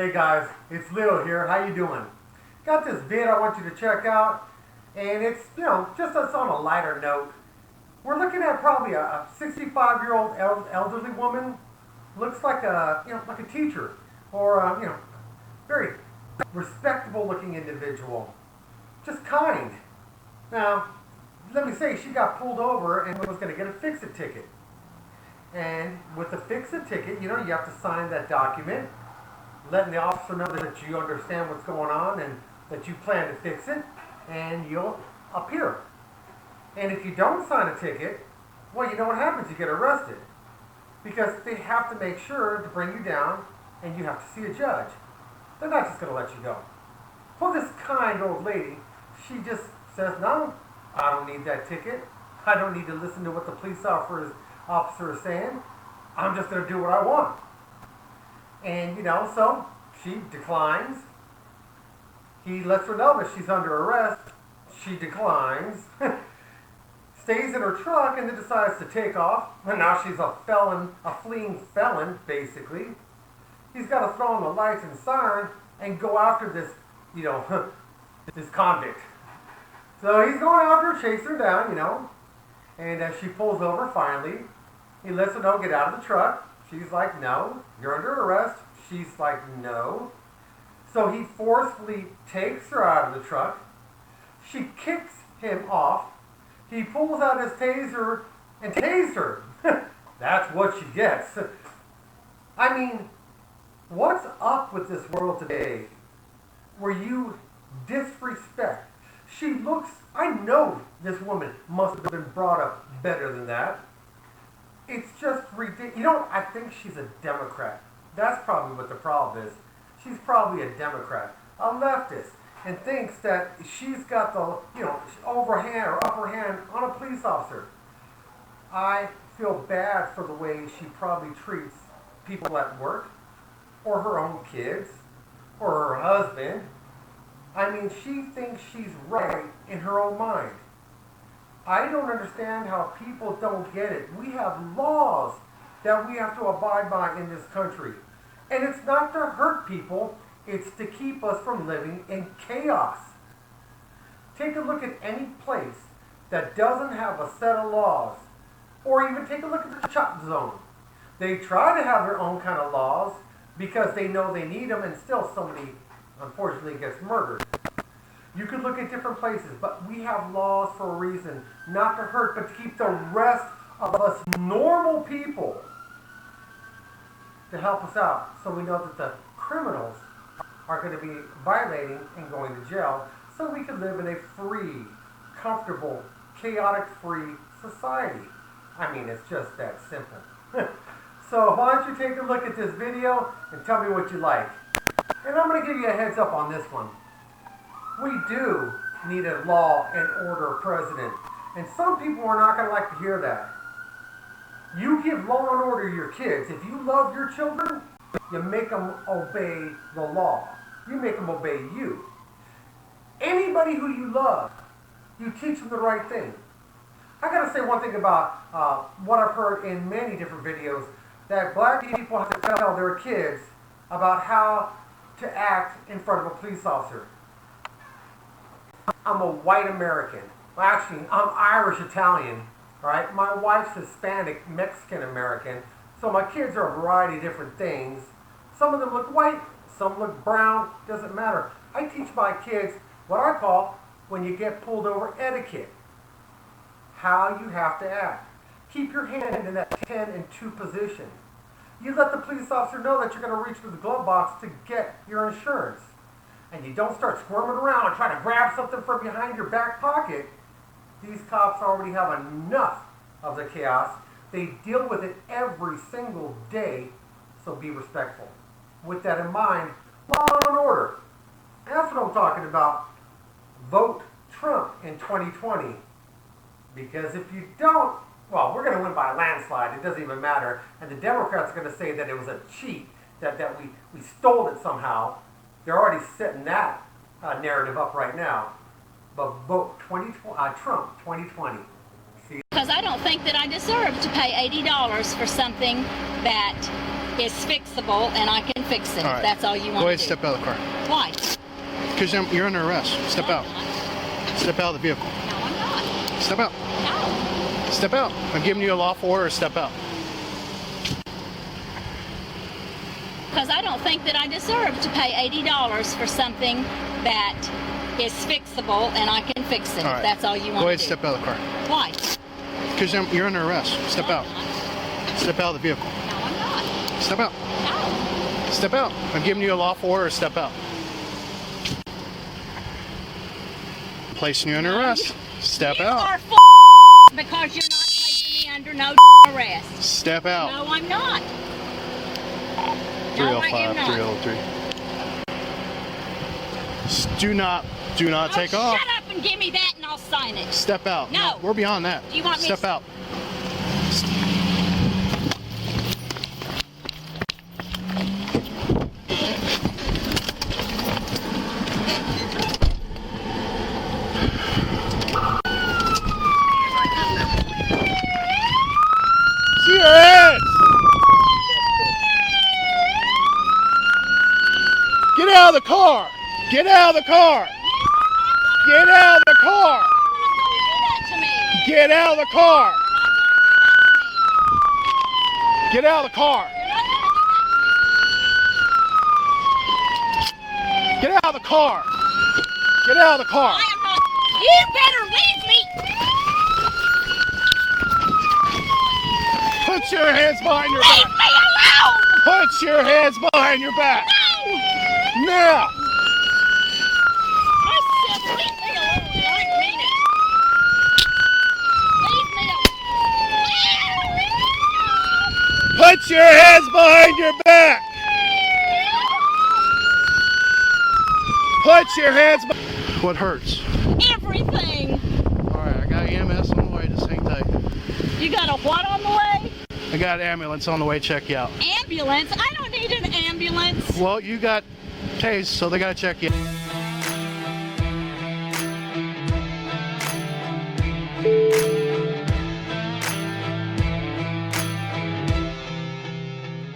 Hey guys, it's Leo here. How you doing? Got this vid I want you to check out, and it's, just on a lighter note. We're looking at probably a 65-year-old elderly woman. Looks like like a teacher or very respectable looking individual. Just kind. Now, let me say she got pulled over and was going to get a fix-it ticket. And with the fix-it ticket, you have to sign that document, letting the officer know that you understand what's going on and that you plan to fix it, and you'll appear. And if you don't sign a ticket, well, you know what happens? You get arrested. Because they have to make sure to bring you down, and you have to see a judge. They're not just going to let you go. Well, this kind old lady, she just says, no, I don't need that ticket. I don't need to listen to what the police officer is saying. I'm just going to do what I want. And, so she declines. He lets her know that she's under arrest. She declines. Stays in her truck and then decides to take off. And now she's a fleeing felon, basically. He's got to throw on the lights and siren and go after this, this convict. So he's going after her, chase her down, and as she pulls over finally, he lets her know, get out of the truck. She's like, no, you're under arrest. She's like, no. So he forcefully takes her out of the truck. She kicks him off. He pulls out his taser and tased her. That's what she gets. I mean, what's up with this world today where you disrespect? I know this woman must have been brought up better than that. It's just ridiculous. I think she's a Democrat. That's probably what the problem is. She's probably a Democrat, a leftist, and thinks that she's got the, overhand or upper hand on a police officer. I feel bad for the way she probably treats people at work, or her own kids, or her husband. I mean, she thinks she's right in her own mind. I don't understand how people don't get it. We have laws that we have to abide by in this country. And it's not to hurt people, it's to keep us from living in chaos. Take a look at any place that doesn't have a set of laws, or even take a look at the chop zone. They try to have their own kind of laws because they know they need them, and still somebody, unfortunately, gets murdered. You could look at different places, but we have laws for a reason, not to hurt, but to keep the rest of us normal people to help us out, so we know that the criminals are going to be violating and going to jail, so we can live in a free, comfortable, chaotic-free society. I mean, it's just that simple. So why don't you take a look at this video and tell me what you like. And I'm going to give you a heads up on this one. We do need a law and order president. And some people are not going to like to hear that. You give law and order to your kids. If you love your children, you make them obey the law. You make them obey you. Anybody who you love, you teach them the right thing. I got to say one thing about what I've heard in many different videos, that black people have to tell their kids about how to act in front of a police officer. I'm a white American. Well, actually, I'm Irish Italian. All right, my wife's Hispanic, Mexican American. So my kids are a variety of different things. Some of them look white, some look brown. Doesn't matter. I teach my kids what I call, when you get pulled over, etiquette. How you have to act. Keep your hand in that 10 and 2 position. You let the police officer know that you're going to reach for the glove box to get your insurance. And you don't start squirming around and try to grab something from behind your back pocket. These cops already have enough of the chaos. They deal with it every single day, so be respectful. With that in mind, law and order. That's what I'm talking about. Vote Trump in 2020. Because if you don't, well, we're going to win by a landslide. It doesn't even matter. And the Democrats are going to say that it was a cheat, that we stole it somehow. They're already setting that narrative up right now. But vote Trump 2020. Because I don't think that I deserve to pay $80 for something that is fixable and I can fix it. All If right. that's all you want to do. Go ahead, step out of the car. Why? Because you're under arrest. Step No, out. I'm not. Step out of the vehicle. No, I'm not. Step out. No. Step out. I'm giving you a lawful order. Step out. Because I don't think that I deserve to pay $80 for something that is fixable and I can fix it. All If right. that's all you want Go ahead, to do. step out of the car. Why? Because you're under arrest. Step No, out. I'm not. Step out of the vehicle. No, I'm not. Step out. No. Step out. I'm giving you a lawful order. Step out. Placing you under arrest. Step You out. are because you're not placing me under no arrest. Step out. No, I'm not. No, I am 305, not. 303. Do not take off. Shut up and give me that and I'll sign it. Step out. No. We're beyond that. Do you want me Step to- out. See your hands. Get out of the car. Get out of the car. Get out of the car. Get out of the car. Get out of the car. Get out of the car. Get out of the car. I am not. You better leave me. Put your hands behind your Leave back. me alone. Put your hands behind your back. No. Now. I said leave me alone. I mean it. Leave me alone. Put your hands behind your back. Put your hands behind. What hurts? Everything. All right, I got EMS on the way. Just hang tight. You got a what on the way? I got an ambulance on the way. Check you out. Ambulance? I don't need an ambulance. Well, you got tased, so they gotta check you.